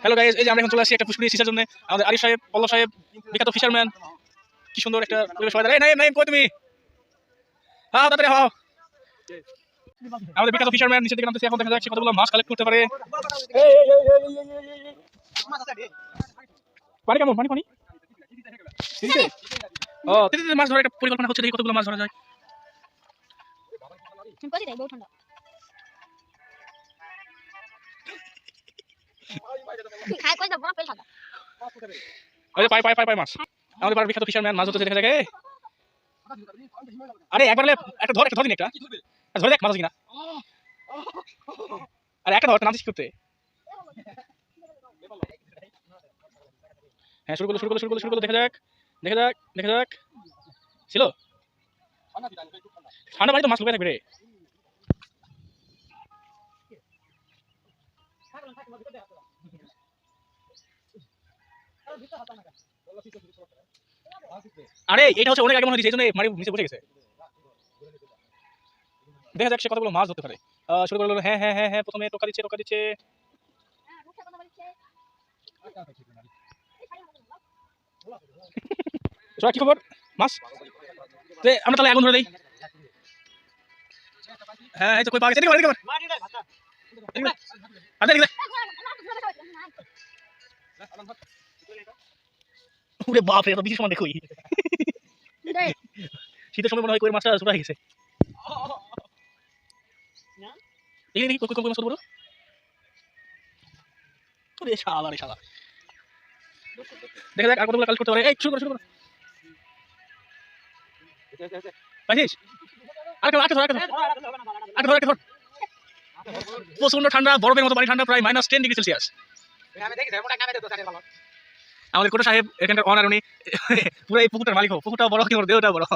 Hello guys, এই যে আমরা এখন চলে আসছি একটা পুষ্করি সিসার জন্য। আমাদের আরিফ সাহেব, পল্লব সাহেব, বিখ্যাত ফিশারম্যান। কি সুন্দর একটা পরিবেশ। সবাই এই নাইম কই তুমি? হ্যাঁ তাড়াতাড়ি হও। আমাদের বিখ্যাত ফিশারম্যান নিচে দিকে নামতেছে। এখন দেখা যাক সে কতগুলো মাছ কালেক্ট করতে পারে। পানি কেমন? পানি পানি তিতিতে? ও তিতিতে মাছ ধরার একটা পরিকল্পনা হচ্ছে, দেখি কতগুলো মাছ ধরা যায়। পাই পাই পাই পাই মাছ। আমাদের পাড়ার বিখ্যাত ফিশারম্যান মাছ ধরতে দেখা যায়। আরে একবার একটা ধর দিন, একটা ধরে দেখ মাছ আছে কিনা। আরে একটা ধর নামছিস করতে। হ্যাঁ শুরু করলো দেখা যাক ছিল ঠান্ডা পানি তো মাছ লুকিয়ে থাকবে রে। আরে এটা হচ্ছে অনেক আগে মনে হচ্ছে, এই জন্য মারি নিচে বসে গেছে। দেখা যাক সে কতগুলো মাছ ধরতে পারে। শুরু করলো। হ্যাঁ হ্যাঁ হ্যাঁ হ্যাঁ প্রথমে টোকা দিচ্ছে। কি খবর মাছ? আমরা তাহলে আগুন ধরে দেই। হ্যাঁ এই তো কই পাওয়া গেছে। ওরে বাপ রে, এত বেশি সময় দেখোই। শীতের সময় মনে হয় কই মাছটা ছোট হয়ে গেছে। দেখি কই মাছ বড়। ওরে শালা রে শালা। দেখা যাক আর কতগুলো কালেক্ট করতে পারে। এই শুরু করো। পাইছিস? আরেকটা ধর। প্রচন্ড ঠান্ডা, বরফের মতো পানি ঠান্ডা, প্রায় -10 ডিগ্রি সেলসিয়াস। আমাদের কোটা সাহেব এখানকার অনার, উনি পুরো এই পুকুরটার মালিক। পুকুরটাও বড়, কি বড়, দেহটাও বড়।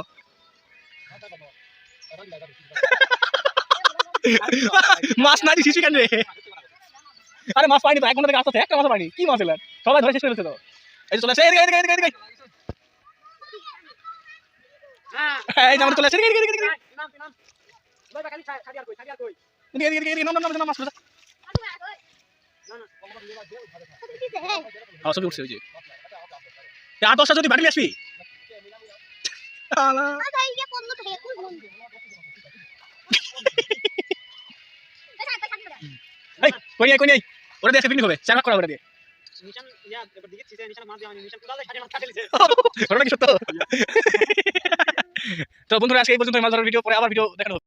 মাছ নাই শিশু কেন রে? আরে মাছ পাইনি তো, 1 ঘন্টা থেকে আসতে একটা মাছ পাইনি। কি মাছ এলেন? সবাই ধরে শেষ করে ফেলছে তো। এই চলে আসে, এদিকে এই যে আমরা চলে আসে, এদিকে মাছ ধরে। ছবি উঠছে ওই যে। আর 10টা যদি বাড়ি আসবি। কই নাই ওরা দিয়ে পিকনিক হবে, 4 ভাগ করা ওরা দিয়ে। তো বন্ধুরা আজকে এই পর্যন্ত মাছ ধরার ভিডিও, পরে আবার ভিডিও দেখানো হবে।